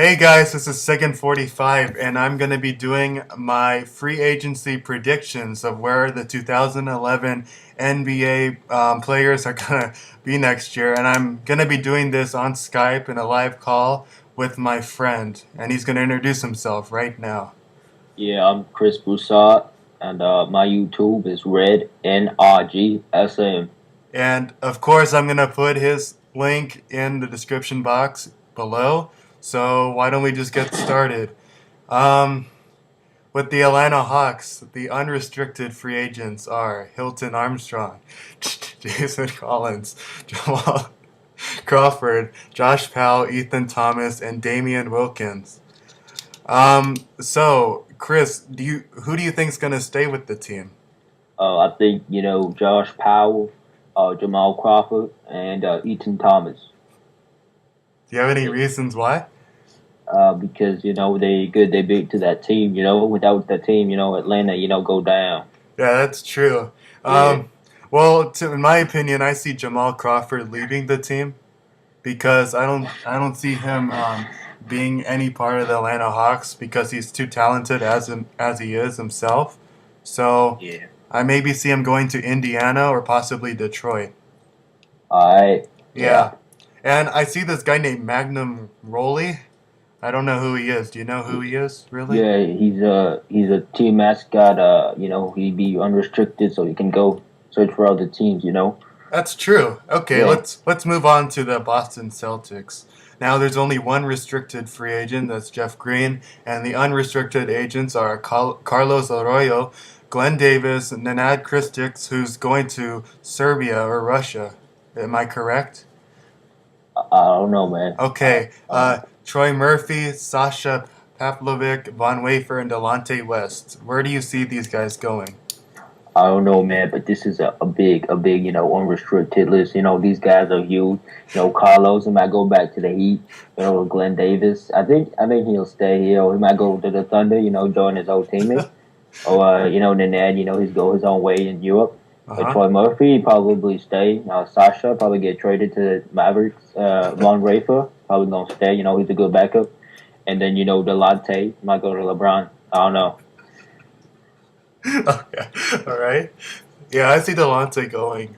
Hey guys, this is Second 45, and I'm going to be doing my free agency predictions of where the 2011 NBA players are going to be next year. And I'm going to be doing this on Skype in a live call with my friend, and he's going to introduce himself right now. Yeah, I'm Chris Broussard, and my YouTube is Red NRGSM. And of course, I'm going to put his link in the description box below. So why don't we just get started? Um, With the Atlanta Hawks, the unrestricted free agents are Hilton Armstrong, Jason Collins, Jamal Crawford, Josh Powell, Ethan Thomas, and Damian Wilkins. So Chris, who do you think's gonna stay with the team? I think Josh Powell, Jamal Crawford, and Ethan Thomas. Do you have any Yeah. reasons why? Because they good, they big to that team. Without that team, Atlanta, go down. Yeah, that's true. Yeah, Um, well, in my opinion, I see Jamal Crawford leaving the team because I don't see him being any part of the Atlanta Hawks because he's too talented as he is himself. So yeah. I maybe see him going to Indiana or possibly Detroit. All right. Yeah, Yeah, and I see this guy named Magnum Roley. I don't know who he is. Do you know who he is, really? yeah. He's a team mascot. He be unrestricted, so he can go search for other teams. That's true. Okay, Yeah. let's move on to the Boston Celtics. Now there's only one restricted free agent, that's Jeff Green, and the unrestricted agents are Carlos Arroyo, Glenn Davis, and Nenad Kristix, who's going to Serbia or Russia. Am I correct? I don't know, man. Okay. Uh, Troy Murphy, Sasha Pavlovic, Von Wafer, and Delonte West. Where do you see these guys going? I don't know, man, but this is a big, unrestricted list. These guys are huge. Carlos, he might go back to the Heat. Glenn Davis. I think he'll stay here. Or he might go to the Thunder. Join his old teammate. Or Nenad, he's go his own way in Europe. Uh But huh. Troy Murphy probably stay. Sasha probably get traded to the Mavericks. Von Rafer probably gonna stay. He's a good backup. And then Delonte might go to LeBron. I don't know. Okay. All right. Yeah, I see Delonte going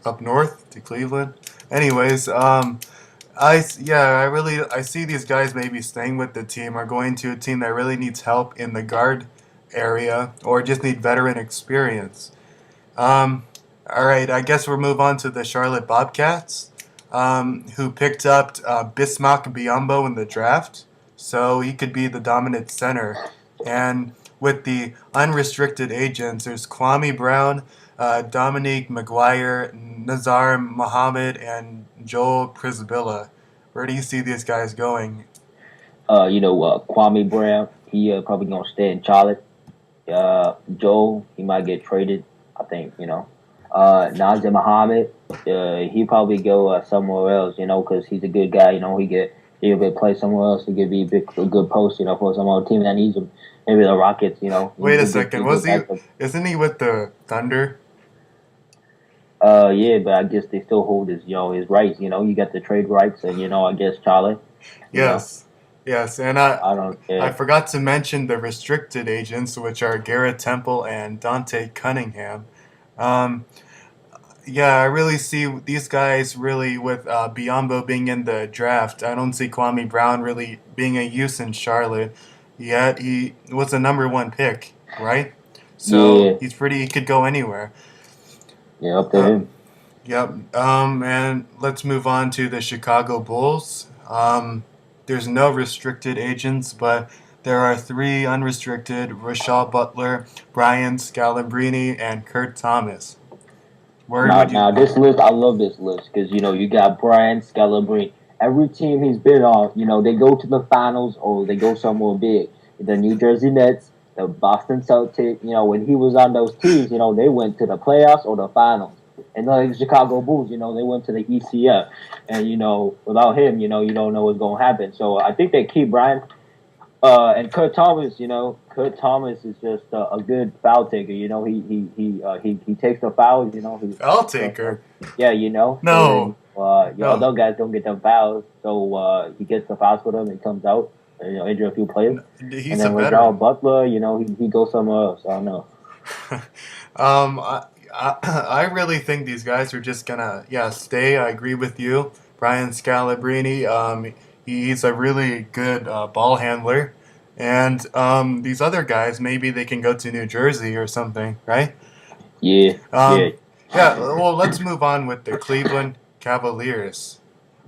up north to Cleveland. Anyways, I see these guys maybe staying with the team or going to a team that really needs help in the guard area or just need veteran experience. Um, all right, I guess we'll move on to the Charlotte Bobcats, who picked up Bismack Biyombo in the draft, so he could be the dominant center. And with the unrestricted agents, there's Kwame Brown, Dominique McGuire, Nazar Muhammad, and Joel Prisbilla. Where do you see these guys going? Kwame Brown, he probably gonna stay in Charlotte. Joe, he might get traded. I think. Nazir Muhammad, he probably go somewhere else. Because he's a good guy. He'll be play somewhere else. He could be a good post. For some other team that needs him. Maybe the Rockets. Wait a He's second, a good was he? backup. Isn't he with the Thunder? Yeah, but I guess they still hold his rights. You got the trade rights, and I guess Charlotte. You know, Yes, yes, and I I don't. I Yeah, forgot to mention the restricted agents, which are Garrett Temple and Dante Cunningham. Um, yeah, I really see these guys really with Biombo being in the draft. I don't see Kwame Brown really being a use in Charlotte. Yet he was the number one pick, right? So yeah, he's pretty. He could go anywhere. yeah. Up to Uh, him. Yep. And let's move on to the Chicago Bulls. There's no restricted agents, but there are three unrestricted: Rashad Butler, Brian Scalabrine, and Kurt Thomas. Where Now, would you? now this list, I love this list because you got Brian Scalabrine. Every team he's been on, they go to the finals or they go somewhere big. The New Jersey Nets, the Boston Celtics. When he was on those teams, they went to the playoffs or the finals. And the Chicago Bulls, they went to the ECF. And without him, you don't know what's going to happen. So I think they keep Brian. And Kurt Thomas is just a good foul taker. He takes the fouls. Foul So, taker. yeah, So No, then, no. other guys don't get them fouls, so he gets the fouls for them and comes out. Injure a few players, and He's a then Rajal veteran. Butler, he goes somewhere else. I don't know. I really think these guys are just gonna, yeah, stay. I agree with you, Brian Scalabrine. He's a really good ball handler, and these other guys, maybe they can go to New Jersey or something, right? Yeah, yeah. Um, yeah. Well, let's move on with the Cleveland Cavaliers.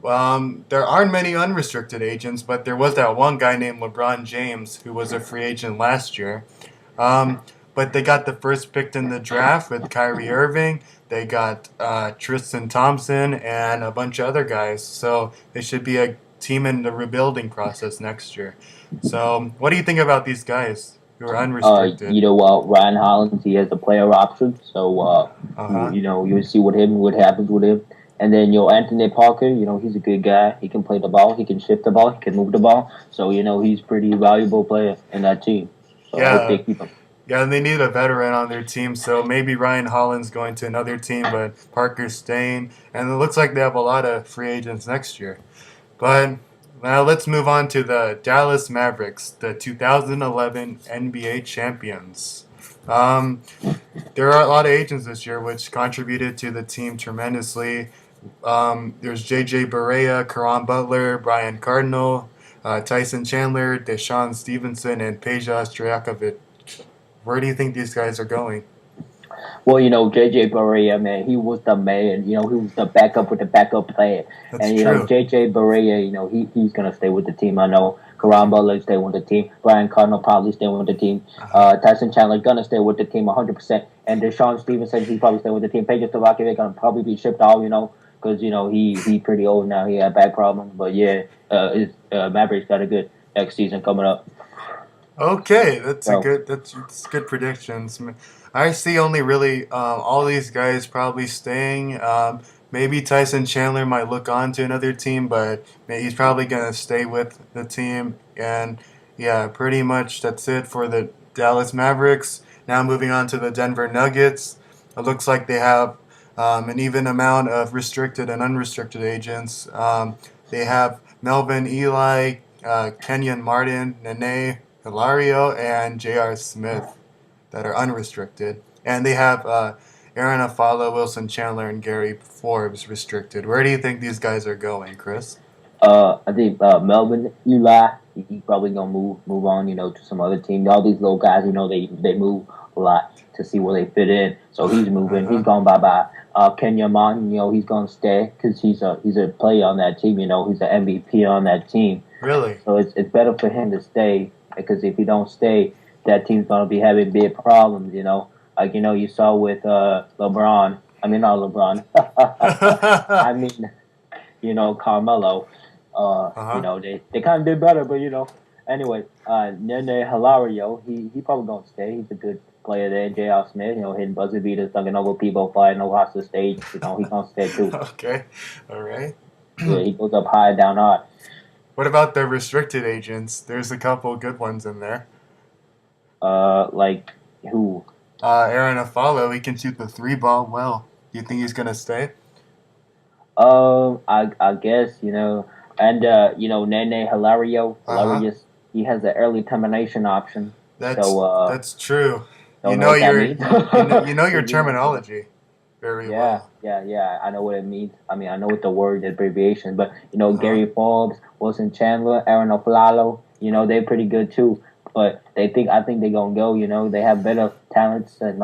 There aren't many unrestricted agents, but there was that one guy named LeBron James who was a free agent last year. Um, but they got the first pick in the draft with Kyrie Irving. They got Tristan Thompson and a bunch of other guys. So they should be a team in the rebuilding process next year. So what do you think about these guys who are unrestricted? Ryan Hollins, he has the player option, so Uh huh. you'll see what happens with him. And then Anthony Parker, he's a good guy. He can play the ball, he can shift the ball, he can move the ball. So he's pretty valuable player in that team. So I hope they Yeah. keep him. Yeah, and they need a veteran on their team, so maybe Ryan Holland's going to another team, but Parker's staying. And it looks like they have a lot of free agents next year. But now let's move on to the Dallas Mavericks, the 2011 NBA champions. Um, there are a lot of agents this year, which contributed to the team tremendously. There's J.J. Barea, Karan Butler, Brian Cardinal, Tyson Chandler, Deshaun Stevenson, and Peja Stojakovic. Where do you think these guys are going? Well, JJ Barea, man, he was the man. He was the backup with the backup plan. That's And true. JJ Barea, he's gonna stay with the team. I know. Karan Butler stay with the team. Brian Cardinal probably stay with the team. Uh-huh. Tyson Chandler gonna stay with the team 100%. And Deshaun Stevenson, he probably stay with the team. Peja Stojakovic gonna probably be shipped out. Because he pretty old now. He had back problems. But yeah, Mavericks got a good next season coming up. Okay, So that's good predictions. I see only really all these guys probably staying. Maybe Tyson Chandler might look on to another team, but he's probably gonna stay with the team. And yeah, pretty much that's it for the Dallas Mavericks. Now moving on to the Denver Nuggets. It looks like they have an even amount of restricted and unrestricted agents. They have Melvin Ely, Kenyon Martin, Nene Hilario, and J.R. Smith that are unrestricted. And they have Aaron Afalo, Wilson Chandler, and Gary Forbes restricted. Where do you think these guys are going, Chris? I think Melvin Ely, he probably gonna move on, to some other team. All these little guys, they move a lot to see where they fit in. So he's moving. He's Uh-huh. going bye bye. Kenya Martin, he's gonna stay because he's a player on that team. He's an MVP on that team. Really? So it's better for him to stay because if he don't stay, that team's gonna be having big problems. Like you saw with LeBron. I mean not LeBron. I uh-huh. mean Carmelo. They kind of did better, but Anyway, Nene Hilario, he probably gonna stay. He's a good player there. J.R. Smith, hitting buzzer beaters, dunking over people, flying across the stage. He gonna stay too. Okay. All right. Yeah, he goes up high, down hard. What about the restricted agents? There's a couple good ones in there. Like who? Aaron Afalo, he can shoot the three ball well. Do you think he's gonna stay? I guess and Nene Hilario, Uh huh. Hilarious. He has an early termination option. So That's true. You don't know know what that your means. you know your 'Cause, terminology very Yeah, well. yeah. I know what it means. I mean, I know what the word abbreviation, but Uh huh. Gary Forbes, Wilson Chandler, Aaron Aflalo, they're pretty good too. But I think they're gonna go. They have better talents than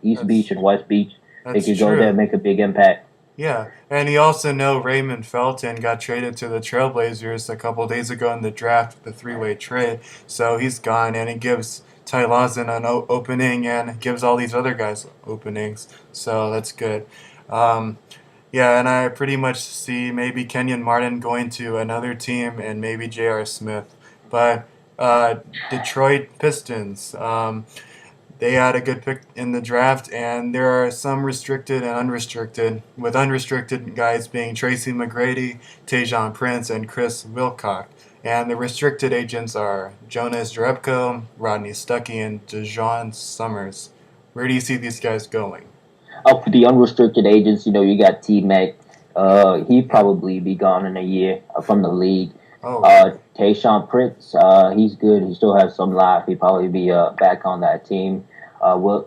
East Beach That's and West Beach. They that's could go there true. and make a big impact. Yeah, and you also know Raymond Felton got traded to the Trailblazers a couple days ago in the draft, the three-way trade. So he's gone, and it gives Ty Lawson an opening, and gives all these other guys openings. So that's good. Um, yeah, and I pretty much see maybe Kenyon Martin going to another team, and maybe J.R. Smith. But uh, Detroit Pistons. they had a good pick in the draft, and there are some restricted and unrestricted, with unrestricted guys being Tracy McGrady, Tajon Prince, and Chris Wilcox. And the restricted agents are Jonas Jerebko, Rodney Stuckey, and DeJohn Summers. Where do you see these guys going? For the unrestricted agents, you got T Mac. He'd Yeah. probably be gone in a year from the league. Oh, really? Tayshaun Prince, he's good. He still has some life. He'd probably be back on that team.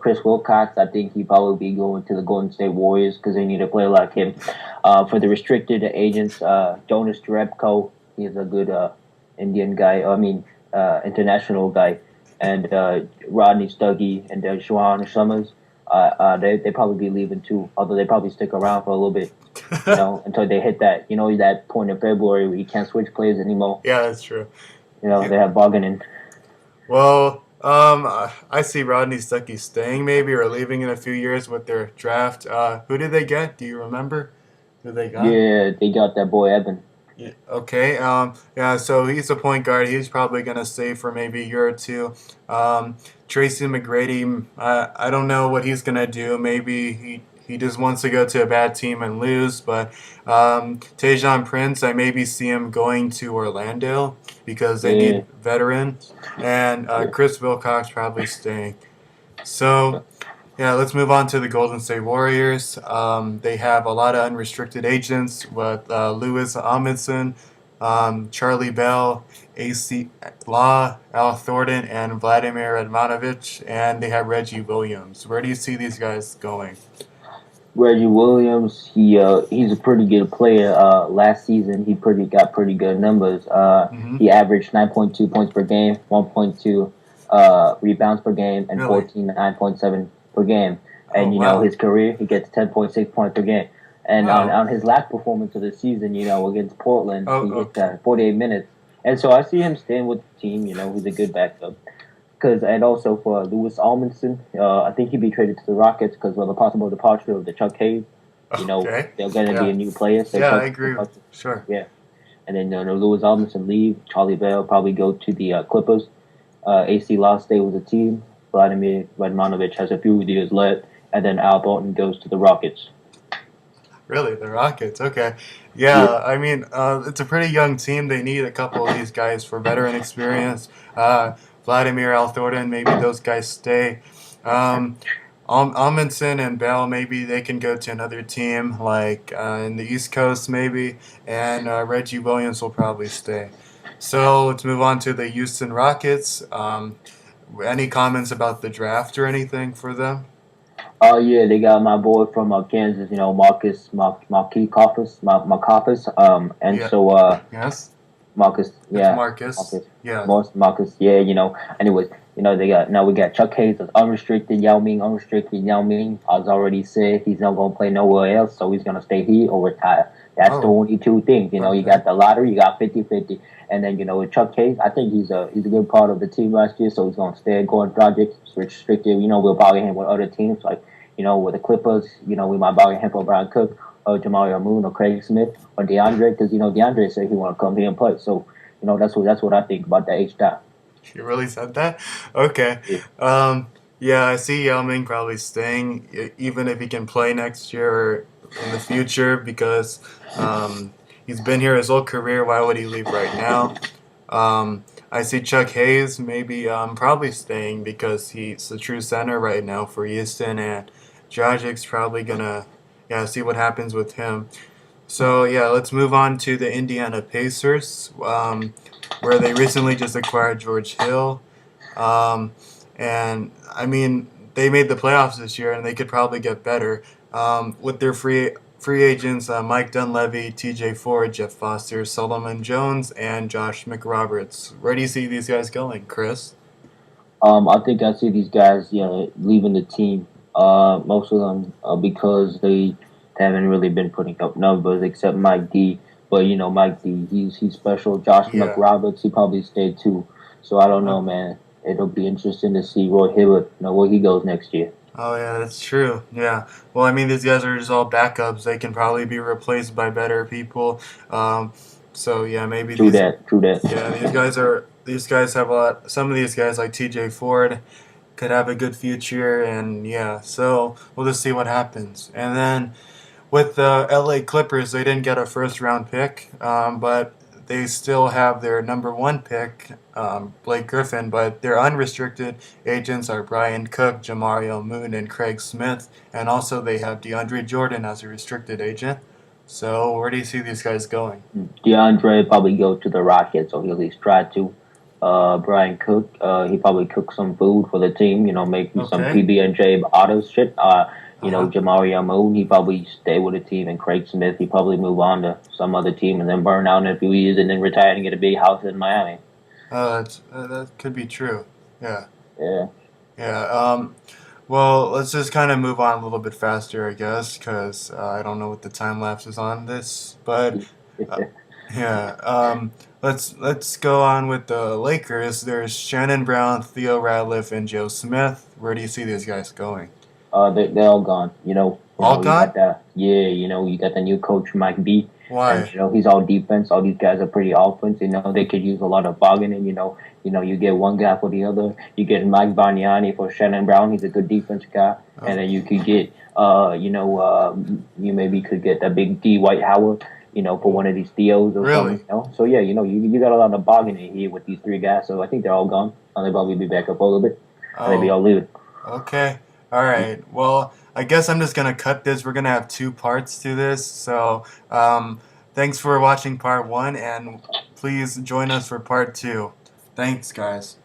Chris Wilcox, I think he'd probably be going to the Golden State Warriors because they need a player like him. For the restricted agents, Jonas Jerebko, he's a good Indian guy. I mean, international guy. And Rodney Stuckey and Juwan Summers, they probably be leaving too. Although they probably stick around for a little bit, until they hit that point in February where you can't switch players anymore. Yeah, that's true. They have bargaining. Well, I see Rodney Stuckey staying maybe or leaving in a few years with their draft. Who did they get? Do you remember who they got? Yeah, they got that boy Evan. Yeah. Okay. Yeah. So he's a point guard. He's probably gonna stay for maybe a year or two. Tracy McGrady. I don't know what he's gonna do. Maybe he just wants to go to a bad team and lose. But Tajon Prince, I maybe see him going to Orlando because they Yeah, need veterans. And yeah. Chris Wilcox probably staying. So yeah, let's move on to the Golden State Warriors. They have a lot of unrestricted agents with Lewis Amundsen, Charlie Bell, AC Law, Al Thornton, and Vladimir Radmanovich, and they have Reggie Williams. Where do you see these guys going? Reggie Williams, he's a pretty good player. Last season, he got pretty good numbers. Hmm. He averaged 9.2 points per game, 1.2 rebounds per game, and Really? 9.7 per game. Oh, And wow. his career, he gets 10.6 points per game. And Wow. on his last performance of the season, against Portland, Oh, he hit okay. 48 minutes. And so I see him staying with the team. He's a good backup. And also for Lewis Almondson, I think he'd be traded to the Rockets because of the possible departure of the Chuck Hayes. Okay. They're going to be Yeah. a new player. So Yeah, I Chuck, agree. Sure. yeah. And then Lewis Almondson leave. Charlie Bell probably go to the Clippers. AC Law stay with the team. Vladimir Radmanovich has a few years left. And then Al Thornton goes to the Rockets. Really, the Rockets. Okay. Yeah. Yeah, I mean, it's a pretty young team. They need a couple of these guys for veteran experience. Vladimir Al Thornton, maybe those guys stay. Um, Amundsen and Bell, maybe they can go to another team like in the East Coast, maybe. And Reggie Williams will probably stay. So let's move on to the Houston Rockets. Any comments about the draft or anything for them? Oh yeah, they got my boy from Kansas, Marquis. And Yeah. so Yes. Marcus, It's yeah, Marcus. Marcus, Yeah. Marcus, yeah. Anyways, we got Chuck Hayes as unrestricted, Yao Ming unrestricted. Yao Ming has already said he's not gonna play nowhere else, so he's gonna stay here or retire. That's the Oh. only two things. You Okay. got the lottery, you got 50-50. And then with Chuck Hayes, I think he's a good part of the team last year, so he's gonna stay going project restricted. We'll bargain him with other teams like with the Clippers. We might bargain him for Brian Cook or Jamal Moon or Craig Smith or DeAndre because DeAndre said he want to come here and play. So that's what I think about the H dot. You really said that? Okay. Yeah. Um, yeah, I see Yao Ming probably staying, even if he can play next year or in the future, because he's been here his whole career. Why would he leave right now? I see Chuck Hayes maybe probably staying because he's the true center right now for Houston, and Dragic's probably gonna see what happens with him. So yeah, let's move on to the Indiana Pacers, where they recently just acquired George Hill, um, and I mean they made the playoffs this year, and they could probably get better with their free agents: Mike Dunleavy, T.J. Ford, Jeff Foster, Solomon Jones, and Josh McRoberts. Where do you see these guys going, Chris? I think I see these guys, leaving the team. Most of them because they haven't really been putting up numbers except Mike D. But Mike D, he's special. Josh Yeah. McRoberts, he probably stayed too. So I don't know, Okay. man. It'll be interesting to see Roy Hibbert, where he goes next year. Oh yeah, that's true. Yeah. Well, I mean, these guys are just all backups. They can probably be replaced by better people. Um, so yeah, maybe True these. that. True that. Yeah, these guys have a lot. Some of these guys like T.J. Ford. could have a good future, and yeah, so we'll just see what happens. And then with the LA Clippers, they didn't get a first round pick, but they still have their number one pick, Blake Griffin, but their unrestricted agents are Brian Cook, Jamario Moon, and Craig Smith, and also they have DeAndre Jordan as a restricted agent. So where do you see these guys going? DeAndre probably go to the Rockets, or he'll at least try to. Brian Cook, he probably cook some food for the team. Make some Okay. PB and J auto shit. Uh-huh. Jamario Moon, he probably stay with the team, and Craig Smith, he probably move on to some other team and then burn out in a few years and then retire and get a big house in Miami. That could be true. Yeah. Yeah. Yeah. Well, let's just kind of move on a little bit faster, I guess, because I don't know what the time lapse is on this. But uh, yeah, let's go on with the Lakers. There's Shannon Brown, Theo Radcliffe, and Joe Smith. Where do you see these guys going? They're all gone. All You got gone? the yeah. You got the new coach Mike B, and Why? he's all defense. All these guys are pretty offense. They could use a lot of bargaining. You get one guy for the other. You get Mike Bargnani for Shannon Brown. He's a good defense guy, Oh, and then you could get you maybe could get a big D White Howard. For one of these Theos or something. really? So yeah, you got a lot of bargaining here with these three guys. So I think they're all gone. And they probably be back up a little bit. And they be Oh, all leaving. okay. All right. Well, I guess I'm just gonna cut this. We're gonna have two parts to this. So, thanks for watching part one, and please join us for part two. Thanks, guys.